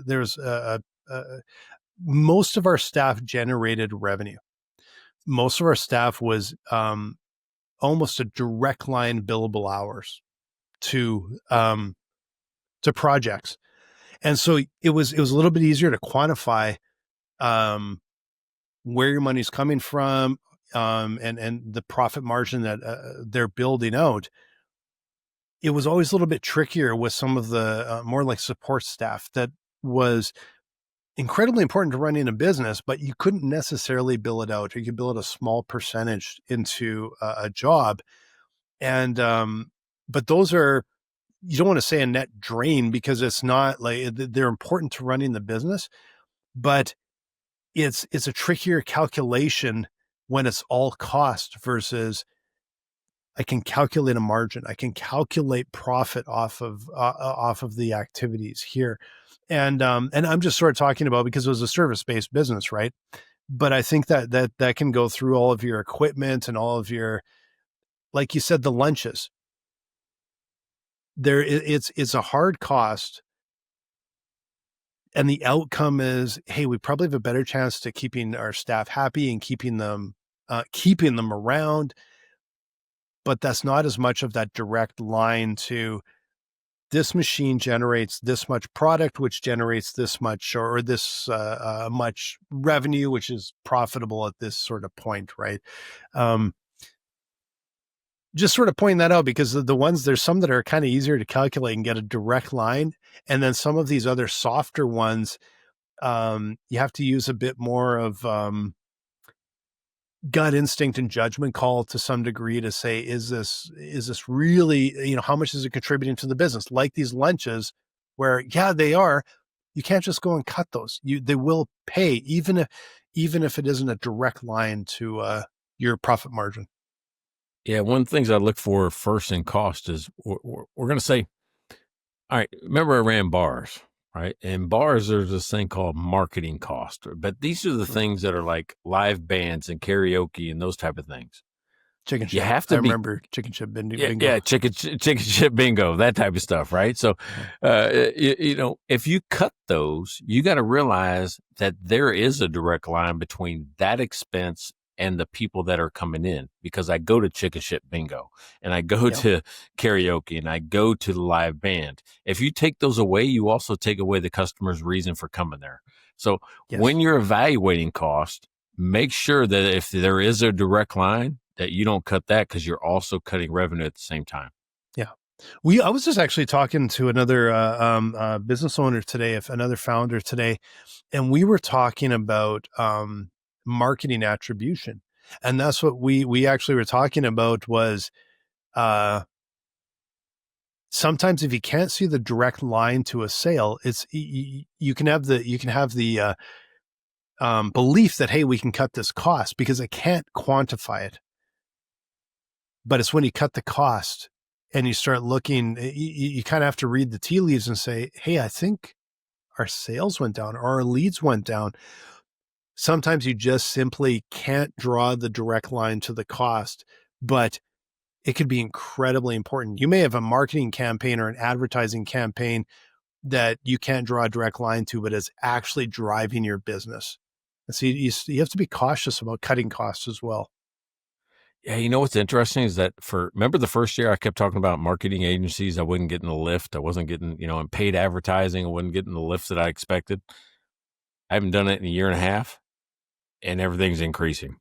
there's most of our staff generated revenue. Most of our staff was almost a direct line billable hours to projects. And so it was a little bit easier to quantify where your money's coming from, and the profit margin that they're building out. it was always a little bit trickier with some of the more like support staff that was incredibly important to running a business, but you couldn't necessarily bill it out, or you could bill it a small percentage into a job. And, but those are, you don't want to say a net drain, because it's not like they're important to running the business, but it's a trickier calculation when it's all cost versus I can calculate a margin. I can calculate profit off of the activities here. And I'm just sort of talking about, because it was a service-based business, right? But I think that can go through all of your equipment and all of your, like you said, the lunches. It's a hard cost. And the outcome is, hey, we probably have a better chance to keeping our staff happy and keeping them around. But that's not as much of that direct line to this machine generates this much product, which generates this much, or this much revenue, which is profitable at this sort of point, right? Just sort of pointing that out, because the ones, there's some that are kind of easier to calculate and get a direct line. And then some of these other softer ones, you have to use a bit more of gut instinct and judgment call to some degree to say, is this really, how much is it contributing to the business? Like these lunches where, yeah, they are, you can't just go and cut those. They will pay, even if it isn't a direct line to your profit margin. Yeah, one of the things I look for first in cost is we're going to say, all right, remember I ran bars, right? In bars, there's this thing called marketing cost, but these are the things that are like live bands and karaoke and those type of things. Chicken chip. You have to remember chicken chip bingo. Yeah, chicken chip bingo, that type of stuff, right? So, if you cut those, you got to realize that there is a direct line between that expense and the people that are coming in, because I go to chicken chip bingo and I go to karaoke and I go to the live band. If you take those away, you also take away the customer's reason for coming there. So when you're evaluating cost, make sure that if there is a direct line, that you don't cut that, because you're also cutting revenue at the same time. Yeah. I was just actually talking to another business owner today, another founder today, and we were talking about marketing attribution. And that's what we actually were talking about was sometimes if you can't see the direct line to a sale, it's you can have the belief that, hey, we can cut this cost because I can't quantify it. But it's when you cut the cost and you start looking, you kind of have to read the tea leaves and say, hey, I think our sales went down or our leads went down. Sometimes you just simply can't draw the direct line to the cost, but it could be incredibly important. You may have a marketing campaign or an advertising campaign that you can't draw a direct line to, but is actually driving your business. And so you have to be cautious about cutting costs as well. Yeah, you know what's interesting is that remember the first year I kept talking about marketing agencies, I wasn't getting the lift. I wasn't getting, in paid advertising, I wasn't getting the lift that I expected. I haven't done it in a year and a half, and everything's increasing.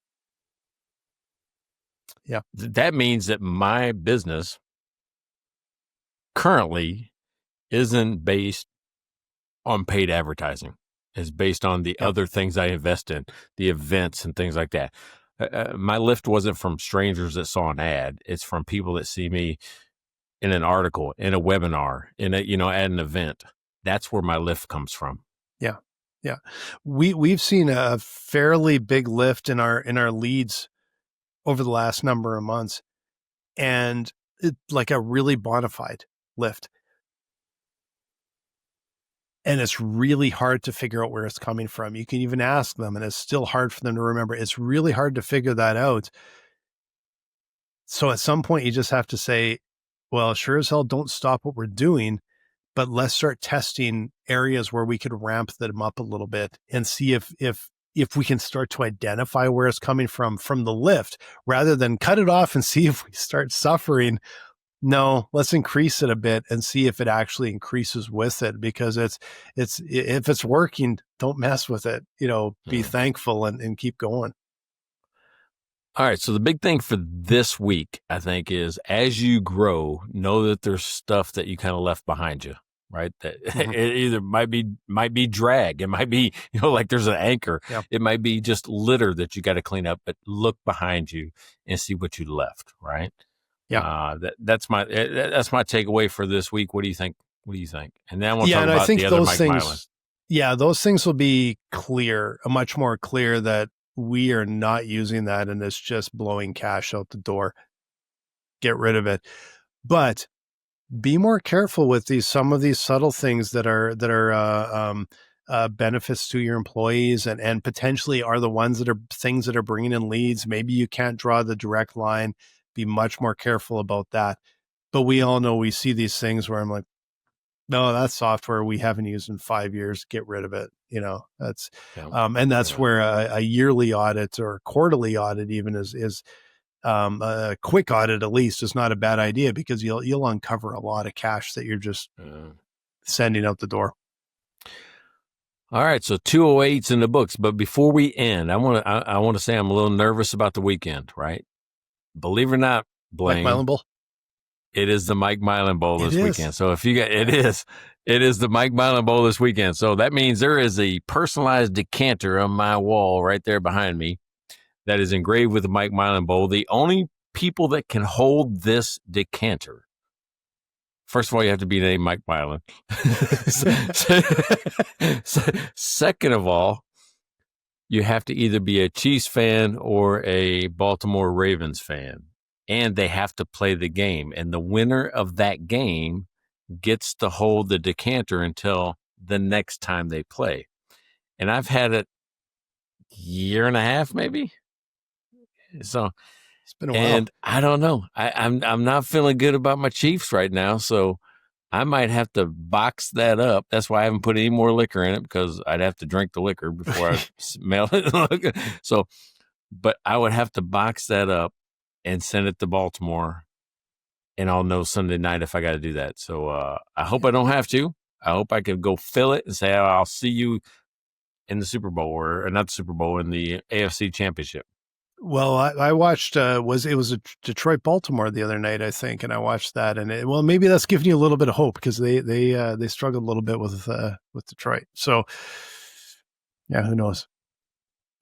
Yeah. That means that my business currently isn't based on paid advertising. It's based on the other things I invest in, the events and things like that. My lift wasn't from strangers that saw an ad. It's from people that see me in an article, in a webinar, at an event. That's where my lift comes from. Yeah. Yeah. We've seen a fairly big lift in our leads over the last number of months, and like a really bona fide lift. And it's really hard to figure out where it's coming from. You can even ask them, and it's still hard for them to remember. It's really hard to figure that out. So at some point, you just have to say, well, sure as hell, don't stop what we're doing, but let's start testing areas where we could ramp them up a little bit and see if we can start to identify where it's coming from the lift, rather than cut it off and see if we start suffering. No, let's increase it a bit and see if it actually increases with it, because if it's working, don't mess with it. Be thankful and keep going. All right. So the big thing for this week, I think, is as you grow, know that there's stuff that you kind of left behind you, right? That it either might be drag. It might be, like there's an anchor. Yep. It might be just litter that you got to clean up, but look behind you and see what you left, right? Yeah. That's my takeaway for this week. What do you think? And then I want to talk and about I think the other those Mike things, Milan. Yeah, those things will be much more clear that we are not using that and it's just blowing cash out the door. Get rid of it. But be more careful with some of these subtle things that are benefits to your employees and potentially are the ones that are things that are bringing in leads. Maybe you can't draw the direct line. Be much more careful about that. But we all know we see these things where I'm like, no, that's software we haven't used in 5 years. Get rid of it. That's, and that's where a yearly audit or quarterly audit even is a quick audit at least is not a bad idea because you'll uncover a lot of cash that you're just sending out the door. All right, so 208's in the books, but before we end, I want to say I'm a little nervous about the weekend, right? Believe it or not, Blaine, Mike Milan Bowl. it is the Mike Milan Bowl this weekend. So if you got it is the Mike Milan Bowl this weekend. So that means there is a personalized decanter on my wall right there behind me that is engraved with the Mike Milan Bowl. The only people that can hold this decanter, first of all, you have to be named Mike Milan. Second of all, you have to either be a Chiefs fan or a Baltimore Ravens fan, and they have to play the game. And the winner of that game gets to hold the decanter until the next time they play. And I've had it year and a half, maybe. So it's been a while. And I don't know. I'm not feeling good about my Chiefs right now, so I might have to box that up. That's why I haven't put any more liquor in it because I'd have to drink the liquor before I smell it. So, but I would have to box that up and send it to Baltimore, and I'll know Sunday night if I got to do that. So I hope I don't have to. I hope I can go fill it and say, I'll see you in the Super Bowl or not the Super Bowl, in the AFC Championship. Well, I watched, it was a Detroit Baltimore the other night, I think. And I watched that and maybe that's giving you a little bit of hope because they struggled a little bit with Detroit. So yeah, who knows?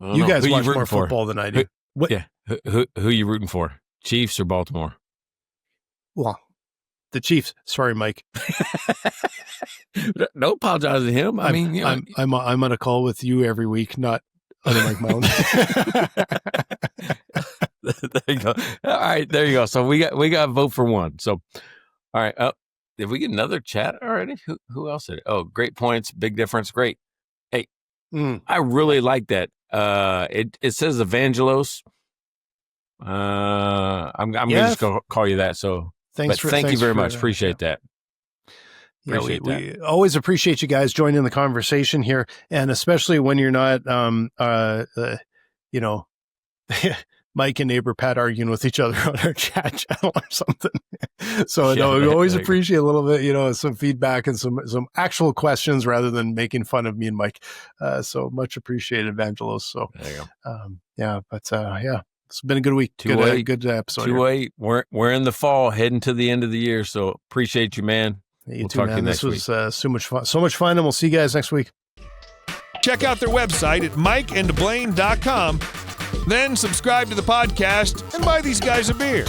You guys watch more football than I do. Who you rooting for? Chiefs or Baltimore? Well, the Chiefs. Sorry, Mike. Don't apologize to him. I'm on a call with you every week, not other Mike Milan. There you go. All right, there you go. So we got to vote for one. So, all right. Did we get another chat already? Who else did it? Oh, great points. Big difference. Great. Hey, I really like that. It says Evangelos. I'm just gonna call you that. So thank you very much. Appreciate that. We always appreciate you guys joining the conversation here, and especially when you're not, Mike and neighbor Pat arguing with each other on our chat channel or something. So we always appreciate a little bit, some feedback and some actual questions rather than making fun of me and Mike. So much appreciated, Evangelos. So there you go. It's been a good week. Good episode. 2-8. We're in the fall, heading to the end of the year. So appreciate you, man. We'll talk to you next week. This was so much fun, and we'll see you guys next week. Check out their website at mikeandblaine.com. Then subscribe to the podcast and buy these guys a beer.